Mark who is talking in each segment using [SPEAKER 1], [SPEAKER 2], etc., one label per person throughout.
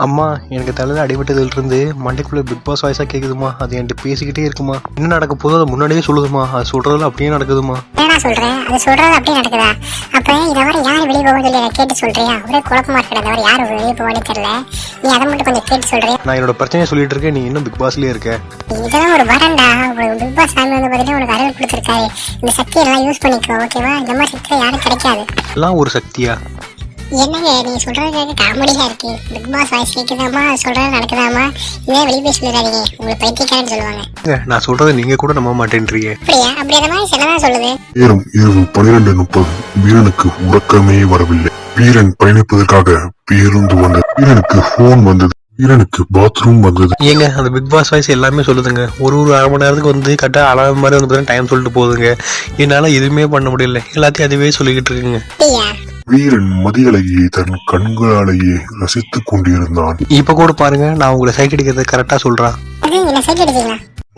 [SPEAKER 1] அம்மா, எனக்கு தலையில் அடிபட்டதுலேருந்து மண்டைக்குள்ளே பிக் பாஸ் வாய்ஸாக கேட்குதுமா. அது என்கிட்ட பேசிக்கிட்டே இருக்குமா. என்ன நடக்க போதோ அதை முன்னாடியே சொல்லுதுமா. அது சொல்கிறதுல அப்படியே நடக்குதுமா.
[SPEAKER 2] என்ன சொல்கிறேன், அது சொல்கிறது அப்படியே நடக்குதா? அப்போ இதை வர யார் வெளியே போகணும்னு சொல்லி அதை கேட்டு சொல்கிறியா? ஒரே குழப்பமா இருக்கிற வர யார் வெளியே போகணும்னு தெரியல. நீ அதை மட்டும் கொஞ்சம் கேட்டு சொல்கிறியா?
[SPEAKER 1] நான் என்னோட பிரச்சனையை சொல்லிட்டு இருக்கேன், நீ இன்னும் பிக் பாஸ்லேயே இருக்க.
[SPEAKER 2] இதெல்லாம் ஒரு வரண்டா. பிக் பாஸ் சாமி வந்து பார்த்தீங்கன்னா உனக்கு அருள் கொடுத்துருக்காரு. இந்த சக்தியெல்லாம் யூஸ் பண்ணிக்கோ, ஓகேவா? இந்த மாதிரி சக்தி யாரும் கிடைக்காது.
[SPEAKER 1] எல்லாம் ஒரு சக்தியா?
[SPEAKER 2] என்னங்க நீ சொல்றது காமெடியா இருக்கு. பிக் பாஸ் வாய்ஸ் கேக்குதாமா, சொல்றது நடக்குதாமா? இதே வெளியே போய் சொல்லிடாதீங்க, உங்களுக்கு பைத்தியக்காரன்னு சொல்லுவாங்க.
[SPEAKER 1] நான் சொல்றதை நீங்க கூட நம்ப மாட்டேன்றீங்க.
[SPEAKER 2] அப்படியா? அப்படி அந்த மாதிரி என்னதான் சொல்லுது?
[SPEAKER 3] நேரம் இரவு 12:30. வீரனுக்கு உறக்கமே வரவில்லை. வீரன் பயணிப்பதற்காக பேருந்து வந்தது. வீரனுக்கு போன் வந்தது. வீரனுக்கு பாத்ரூம் வந்தது.
[SPEAKER 1] ஏங்க அந்த பிக் பாஸ் வாய்ஸ் எல்லாமே சொல்லுதுங்க. ஒரு அரை மணி நேரத்துக்கு வந்து கரெக்டா அலாரம் மாதிரி வந்து டைம் சொல்லிட்டு போகுதுங்க. என்னால எதுவுமே பண்ண முடியல, எல்லாத்தையும் அதுவே சொல்லிக்கிட்டு இருக்குங்க.
[SPEAKER 3] வீரன் மதியலையை தன் கண்களாலேயே ரசித்துக் கொண்டிருந்தான்.
[SPEAKER 1] இப்ப கூட பாருங்க, நான் உங்களை சைட் அடிக்கிறத கரெக்டா சொல்றேன்.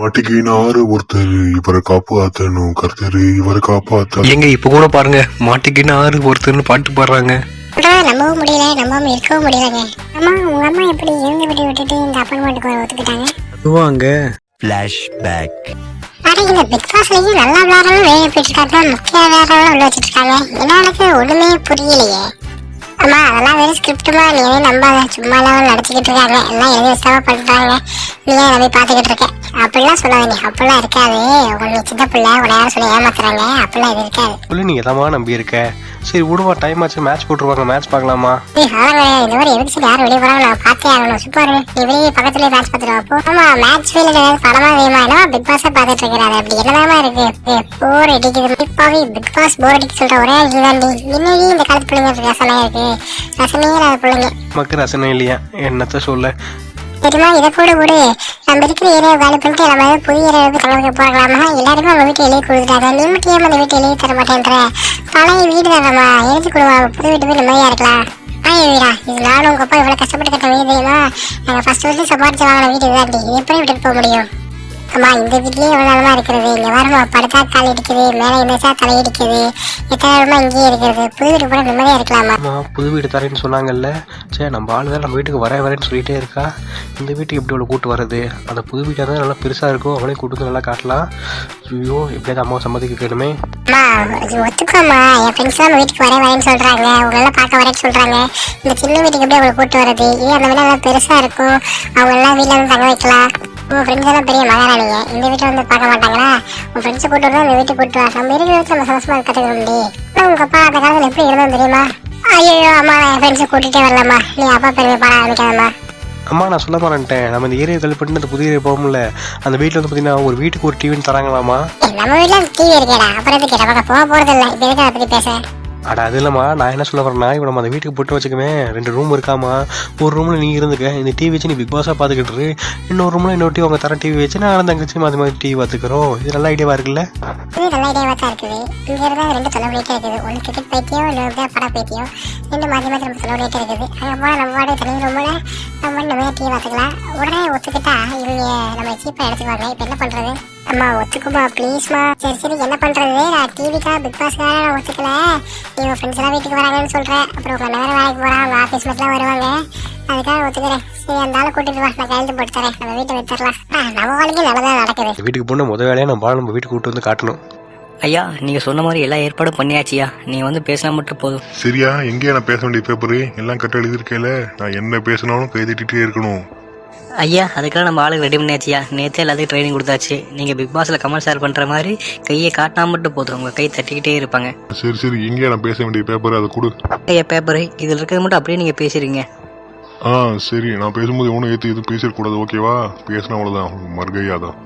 [SPEAKER 3] மாட்டிக்கினாரு ஒருத்தர், இவரை காப்பாத்தணும் கர்த்தர், இவரை காப்பாத்த.
[SPEAKER 1] எங்க இப்ப கூட பாருங்க, மாட்டிக்கினாரு ஒருத்தர்னு பாட்டு பாடுறாங்க.
[SPEAKER 2] நம்பவும் முடியல, நம்பாம இருக்கவும் முடியலங்க. அம்மா, உங்க அம்மா எப்படி இருந்து விட்டு விட்டுட்டு இந்த அப்பார்ட்மெண்ட்டுக்கு ஒத்துக்கிட்டாங்க?
[SPEAKER 1] அதுவாங்க
[SPEAKER 4] ஃபிளாஷ்பேக்.
[SPEAKER 2] இந்த பிக் பாஸ்லயும் நல்லா விளையாடுறவங்க வெளியே போயிட்டு இருக்காங்க, முக்கிய விளையாடுறவங்க உள்ள வச்சுட்டு இருக்காங்க. ஏன்னா எனக்கு ஒண்ணுமே புரியலையே. அம்மா, அதெல்லாம் வெறும் ஸ்கிரிப்டுமா, நீ எதையும் நம்பாத. சும்மா எல்லாம் நடிச்சுக்கிட்டு இருக்காங்க, எல்லாம் எழுதி வச்சாம பண்றாங்க. நீ நம்பி பாத்துக்கிட்டு இருக்க. அப்படிலாம் சொல்லாதீங்க, அப்படிலாம் இருக்காது. உங்களுக்கு சின்ன பிள்ளை உன யாரும் சொல்லி ஏமாத்துறாங்க, அப்படிலாம் இது இருக்காது.
[SPEAKER 1] சொல்லி நீ எதாமா நம்பி இருக்க. சரி விடுவா, டைம் ஆச்சு, மேட்ச் போட்டுருவாங்க, மேட்ச் பார்க்கலாமா?
[SPEAKER 2] இந்த மாதிரி எதுக்கு சரி யாரும் வெளியே போறாங்க, நான் பார்த்தே ஆகணும். சூப்பர், நீ வெளியே பக்கத்துலயே மேட்ச் பார்த்துட்டு ஆமா, மேட்ச் ஃபீல் ஏதாவது படமா வேணுமா? என்னவா பிக் பாஸா பார்த்துட்டு இருக்கிறாரு? அப்படி என்னதாமா இருக்கு? போர் அடிக்குது. பிப்பாவே பிக் பாஸ் போர் அடிக்க சொல்ற ஒரே இதுதாண்டி. இன்னைக்கு இந்த காலத்து பிள்ளைங்க ரசனையா இருக்கு, ரசனையே இல்லாத பிள்ளைங்க.
[SPEAKER 1] நமக்கு ரசனை இல்லையா? என்னத்த சொல்ல
[SPEAKER 2] தெரியுமா? இதை கூட விடு. நம்ம இருக்கிற ஏரியா காலி பண்ணிட்டு நம்ம புதிய ஏரியாவுக்கு தலைவருக்கு போகலாமா? எல்லாருமே நம்ம வீட்டு எழுதி கொடுத்துட்டாங்க. நீ மட்டும் ஏன் அந்த வீட்டு எழுதி தர மாட்டேன்ற? பழைய வீடு தானம்மா, எழுதி கொடுவா. புது வீட்டு போய் நிம்மதியா இருக்கலாம். வீடா இது? நானும் உங்க அப்பா இவ்வளவு கஷ்டப்பட்டு கட்ட வீடு தெரியுமா? நாங்க ஃபர்ஸ்ட் வந்து சம்பாதிச்சு வாங்கின வீடு இதாண்டி. எப்படி விட்டுட்டு போக முடியும்? அம்மா, இந்த வீட்லயே எவ்வளவு நாளமா இருக்கிறது. இங்க வரமா படுத்தா கால் இடிக்குது, மேல இருந்துச்சா தலை இடிக்குது. எத்தனை நேரமா இங்கேயே இருக்கிறது. புது வீடு கூட நிம்மதியா இருக்கலாமா?
[SPEAKER 1] புது வீடு தரேன்னு சொன்னாங்கல்ல. சரி, நம்ம ஆளு தான் நம்ம வீட்டுக்கு வரேன்னு சொல்லிட்டே இருக்கா. இந்த வீட்டுக்கு எப்படி அவ்வளோ கூட்டு வர்றது? அந்த புது வீட்டாக தான் நல்லா பெருசா இருக்கும், அவளையும் கூட்டு நல்லா காட்டலாம். ஐயோ, எப்படியாவது அம்மா சம்மதிக்க கேட்டுமே.
[SPEAKER 2] ஒத்துக்கோமா, என் ஃப்ரெண்ட்ஸ் எல்லாம் வீட்டுக்கு வரேன்னு சொல்றாங்க, அவங்க எல்லாம் பார்க்க வரேன்னு சொல்றாங்க. இந்த சின்ன வீட்டுக்கு எப்படி அவங்களை கூட்டு வர்றது? ஏன் அந்த வீடு எல்லாம் பெருசா இருக்கும், அவங்க எல்லாம் வீட்டுல வந்து தங்க வைக்கலாம். உன் ஃப்ரெண்ட்ஸ் எல்லாம் பெரிய மகாராணிங்க, இந்த வீட்டை வந்து பார்க்க மாட்டாங்களா? உன் ஃப்ரெண்ட்ஸை கூட்டு வரணும், இந்த வீட்டுக்கு கூட்டு வா. நம்ம இருக்கிற வீட்டில் நம்ம சந்தோஷமா கற்றுக்கணும். உங்க அப்பா அந்த காலத்தில் எப்படி இருந்தோம் தெரியுமா? ஐயோ அம்மா, என் ஃப்ரெண்ட்ஸை கூட்டிகிட்டே வரலாமா? நீ அப்பா பெருமை பாட ஆரம்பிக்காதம்மா.
[SPEAKER 1] அம்மா, நான் சொல்ல மாட்டேன். நம்ம இந்த ஏரியா கல்வி பண்ணி அந்த புதிய ஏரியா போகும்ல, அந்த வீட்டில் வந்து பார்த்தீங்கன்னா ஒரு வீட்டுக்கு ஒரு டிவின்னு தராங்களாமா.
[SPEAKER 2] நம்ம வீட்டில் டிவி இருக்கேடா, அப்புறம் எதுக்கு கேட்ட போக போறதில்லை. இப்போ எதுக்கு அதை பற்றி பேச?
[SPEAKER 1] அட அது இல்லம்மா, நான் என்ன சொல்ல வரேன்னா, இப்போ நம்ம அந்த வீட்டுக்கு போட்டு வச்சுக்கவே 2 ரூம் இருக்காமா. ஒரு ரூம்ல நீ இருந்துக்க, இந்த டிவி வச்சு நீ பிக் பாஸா பாத்துக்கிட்டு, இன்னொரு ரூம்ல இன்னொரு டிவி அவங்க தர டிவி வச்சு நான் தங்கச்சி மாதிரி மாதிரி டிவி பார்த்துக்கிறோம். இது நல்ல ஐடியாவா இருக்குல்ல?
[SPEAKER 2] இது நல்ல ஐடியாவா தான் இருக்குது. இங்க இருந்தா 2 தலைவலிட்டே இருக்குது. ஒன்று கிரிக்கெட் பைத்தியம், இன்னொரு பட பைத்தியம். 2 மாற்றி மாற்றி நம்ம தலைவலிட்டே இருக்குது. அங்கே போனால் நம்ம வாடகை தனி ரூம்ல நம்ம நம்ம டிவி பார்த்துக்கலாம். உடனே ஒத்துக்கிட்டா இவங்க நம்ம சீப்பாக எடுத்துக்குவாங்க. இப்போ என்ன பண்றது? அம்மா ஒத்துக்குமா ப்ளீஸ்மா. சரி என்ன பண்றது? நான் டிவிக்கா பிக் பாஸ்க்காக நான் ஒத்துக்கல. இவங்க ஃப்ரெண்ட்ஸ் எல்லாம் வீட்டுக்கு வராங்கன்னு சொல்றேன். அப்புறம் உங்க நேரம் வேலைக்கு போறாங்க, அவங்க ஆஃபீஸ் மட்டும் வருவாங்க. அதுக்காக ஒத்துக்கிறேன். சரி, அந்த ஆளை கூட்டிட்டு வா, நான் கையெழுத்து போட்டு தரேன். நம்ம வீட்டை வச்சிடலாம். நம்ம வாழ்க்கை நல்லதான் நடக்குது.
[SPEAKER 1] வீட்டுக்கு போன முதல் வேலையை நம்ம வீட்டுக்கு கூட்டு வந்து காட்டணும்.
[SPEAKER 4] ஐயா, நீங்க சொன்ன மாதிரி எல்லா ஏற்பாடும் பண்ணியாச்சியா? நீங்க வந்து பேசினா மட்டும் போதும்.
[SPEAKER 3] சரியா? எங்கேயா நான் பேச வேண்டிய பேப்பரு எல்லாம் கரெக்டா எழுதிருக்கேல. நான் என்ன பேசினாலும் கைதிட்டே இருக்கணும்.
[SPEAKER 4] ஐயா, அதுக்கெல்லாம் நம்ம ஆளுக்கு ரெடி பண்ணியாச்சியா? நேற்றே எல்லாத்துக்கும் ட்ரைனிங் கொடுத்தாச்சு. நீங்க பிக் பாஸ்ல கமல் சார் பண்ற மாதிரி கையை காட்டினா மட்டும் போதும், உங்க கை தட்டிக்கிட்டே இருப்பாங்க.
[SPEAKER 3] சரி எங்கேயா நான் பேச வேண்டிய பேப்பர் அதை கொடு.
[SPEAKER 4] ஐயா, பேப்பரு இதுல இருக்கிறது மட்டும் அப்படியே நீங்க பேசுறீங்க.
[SPEAKER 3] சரி, நான் பேசும்போது எவனும் ஏற்றி எதுவும் பேசிடக்கூடாது, ஓகேவா? பேசினா அவ்வளோதான், மறுகையாதான்.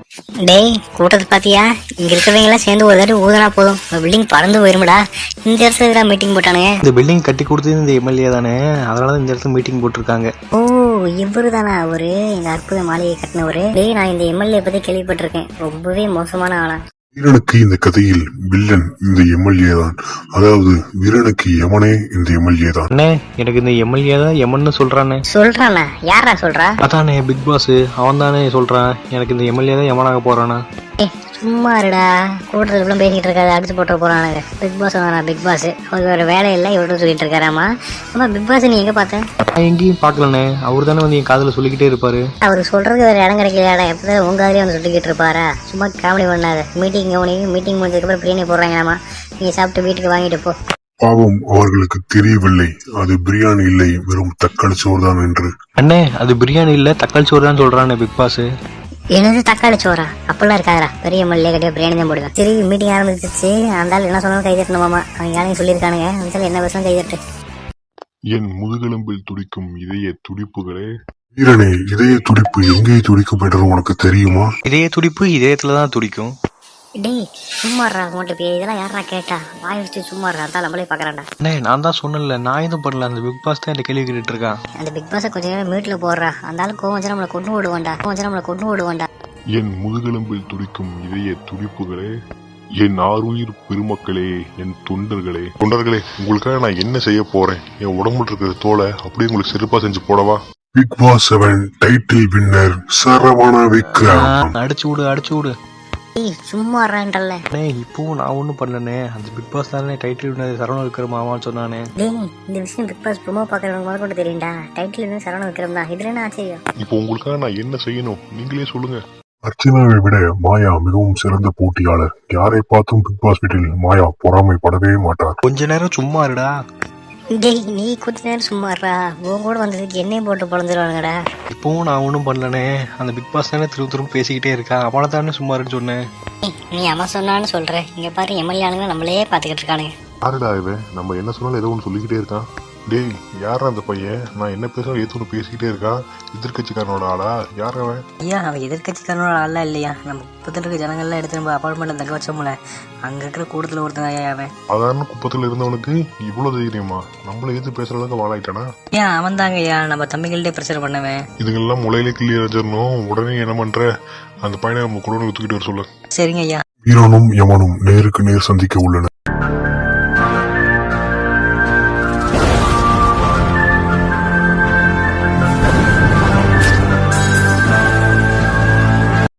[SPEAKER 5] டேய், கூட்டத்தை பாத்தியா? இங்க இருக்கிறவங்க எல்லாம் சேர்ந்து ஒரு தடவை ஊதனா போதும், பில்டிங் பறந்து போயிருமடா. இந்த இடத்துல மீட்டிங் போட்டானுங்க.
[SPEAKER 1] இந்த பில்டிங் கட்டி கொடுத்தது இந்த எம்எல்ஏ தானே, அதனாலதான் இந்த இடத்துல மீட்டிங் போட்டிருக்காங்க.
[SPEAKER 5] ஓ, இவரு தானா அவரு, இந்த அற்புத மாளிகை கட்டினவரு? டேய், நான் இந்த எம்எல்ஏ பத்தி கேள்விப்பட்டிருக்கேன், ரொம்பவே மோசமான ஆளா.
[SPEAKER 3] வீரனுக்கு இந்த கதையில் வில்லன் இந்த எம்எல்ஏ தான். அதாவது வீரனுக்கு யமனே இந்த எம்எல்ஏ தான்.
[SPEAKER 1] அண்ணே, எனக்கு இந்த எம்எல்ஏ தான் யமன்னு சொல்றானே.
[SPEAKER 5] சொல்றானா? யாரா சொல்றா?
[SPEAKER 1] அதானே பிக் பாஸ், அவன் தானே சொல்றான் எனக்கு இந்த எம்எல்ஏ தான் யமனாக போறானா.
[SPEAKER 5] சும்மா இருடா, கூட்டத்தில் இப்படி பேசிக்கிட்டு இருக்காது, அடிச்சு போட்டு போறானுங்க. பிக் பாஸ் வந்தானா பிக் பாஸ், அவருக்கு வேற வேலை இல்லை, இவர்கிட்ட சொல்லிட்டு இருக்காராமா. அம்மா பிக் பாஸ் நீ எங்க பார்த்த?
[SPEAKER 1] நான் எங்கேயும் பார்க்கலண்ணே, அவர் தானே வந்து என் காதில் சொல்லிக்கிட்டே இருப்பாரு.
[SPEAKER 5] அவருக்கு சொல்றதுக்கு வேற இடம் கிடைக்கலையாடா, எப்பதான் உங்க காதலே வந்து சொல்லிக்கிட்டு இருப்பாரா? சும்மா காமெடி பண்ணாத. மீட்டிங் மீட்டிங் முடிஞ்சதுக்கப்புறம் பிரியாணி போடுறாங்களாமா, நீ சாப்பிட்டு வீட்டுக்கு வாங்கிட்டு போ.
[SPEAKER 3] பாவம் அவர்களுக்கு தெரியவில்லை அது பிரியாணி இல்லை வெறும் தக்காளி சோறுதான் என்று.
[SPEAKER 1] அண்ணே அது பிரியாணி இல்லை தக்காளி சோறு தான் சொல்கிறானே பிக் பாஸ்.
[SPEAKER 5] என்னது தக்காளி சோறா? அப்படிலாம் இருக்காதா, பெரிய மல்லிகை கட்டியா பிரியாணி தான் போடுவேன். சரி மீட்டிங் ஆரம்பிச்சிச்சு, அந்த என்ன சொன்னாலும் கை தட்டணுமாமா. அவங்க யாரையும் சொல்லியிருக்கானுங்க, அந்த என்ன பேசணும் கை தட்டு.
[SPEAKER 3] என் முதுகெலும்பில் துடிக்கும் இதய துடிப்புகளே. வீரனே, இதய துடிப்பு எங்கே துடிக்கும் என்று உனக்கு தெரியுமா?
[SPEAKER 1] இதய துடிப்பு இதயத்துல தான் துடிக்கும்.
[SPEAKER 5] டேய் சும்மாடுறா, மட்டும் இதெல்லாம் யாரா கேட்டா? வாய் வச்சு சும்மாடுறா, அதான் நம்மளே பாக்குறான்டா.
[SPEAKER 1] அண்ணே நான் தான் சொன்னேன்ல, நான் எதுவும் பண்ணல, அந்த பிக் பாஸ் தான் இந்த கேள்வி கேட்டுட்டு இருக்கான்.
[SPEAKER 5] அந்த பிக் பாஸை கொஞ்ச நேரம் மியூட்ல போடுறா, அந்த ஆளு கோவம் வச்சு நம்மளை கொண்டு விடுவான்டா.
[SPEAKER 3] என் முதுகெலும்பில் துடிக்கும் இதய துடிப்புகளே, என் ஆருயிர் பெருமக்களே, என் தொண்டர்களே. உங்களுக்காக நான் என்ன செய்ய போறேன்? என் உடம்புல இருக்கிற தோலை அப்படியே உங்களுக்கு சிறப்பா செஞ்சு போடவா? Bigg Boss 7 title winner Saravana Vikram.
[SPEAKER 1] அடிச்சு விடு.
[SPEAKER 5] சும்மா இருறான்டல்ல.
[SPEAKER 1] டேய் இப்போ நான் ஒன்றும் பண்ணலண்ணே, அந்த பிக் பாஸ் தானே டைட்டில் சரவண விக்ரமாவான்னு சொன்னானே.
[SPEAKER 5] டேய் இந்த விஷயம் பிக் பாஸ் ப்ரோமோ பாக்குறவங்க முதல் கொண்டு தெரியும்டா. டைட்டில் என்ன சரவண விக்ரம் தான், இதுல என்ன ஆச்சரியம்?
[SPEAKER 3] இப்போ உங்களுக்காக நான் என்ன செய்யணும் நீங்களே சொல்லுங்க. அர்ச்சனாவை விட மாயா மிகவும் சிறந்த போட்டியாளர். யாரை பார்த்தும் பிக் பாஸ் வீட்டில் மாயா பொறாமைப்படவே மாட்டார்.
[SPEAKER 1] கொஞ்ச நேரம் சும்மா இருடா.
[SPEAKER 5] டேய் நீ கொஞ்ச நேரம் சும்மா இருடா, உன் கூட வந்ததுக்கு என்னையும் போட்டு பொழந்துருவானுங்கடா.
[SPEAKER 1] இப்போவும் நான் ஒன்றும் பண்ணலண்ணே, அந்த பிக் பாஸ் தானே திரும்ப பேசிக்கிட்டே இருக்கா, அவனை தானே சும்மா இருக்குன்னு சொன்னேன்.
[SPEAKER 5] நீ அவன் சொன்னான்னு சொல்ற, இங்க பாரு எம்எல்ஏ ஆளுங்க நம்மளே பாத்துக்கிட்டு இருக்கானுங்க.
[SPEAKER 3] யாருடா இவன்? நம்ம என்ன சொன்னாலும் ஏதோ ஒன்று சொல்லிக்கிட்டே இருக்கான். டேய் யாரா அந்த பையன்? நான் என்ன பேசுறோம் ஏதோ ஒன்று பேசிக்கிட்டே இருக்கான். எதிர்கட்சிக்காரனோட ஆளா? யார் அவன்?
[SPEAKER 4] ஐயா அவன் எதிர்கட்சிக்காரனோட ஆளா இல்லையா, நம்ம குப்பத்தில் இருக்க ஜனங்கள்லாம் எடுத்து நம்ம அப்பார்ட்மெண்ட் தங்க வச்சோம்ல, அங்க இருக்கிற கூட்டத்தில் ஒருத்தன் ஐயா அவன்.
[SPEAKER 3] சாதாரண குப்பத்தில் இருந்தவனுக்கு இவ்வளவு தைரியமா? நம்மள எது பேசுற அளவுக்கு வாழாயிட்டானா?
[SPEAKER 4] ஏன் அவன் தாங்க ஐயா நம்ம தம்பிகள்டே பிரச்சனை பண்ணவன்.
[SPEAKER 3] இதுங்கெல்லாம் முளையிலே கிளியர் வச்சிடணும். உடனே என்ன பண்ற, அந்த பையனை நம்ம கூட ஒத்துக்கிட்டு வர சொல்ல.
[SPEAKER 4] சரிங்க ஐயா.
[SPEAKER 3] வீரனும் யமனும் நேருக்கு நேர் சந்திக்க உள்ளனர்.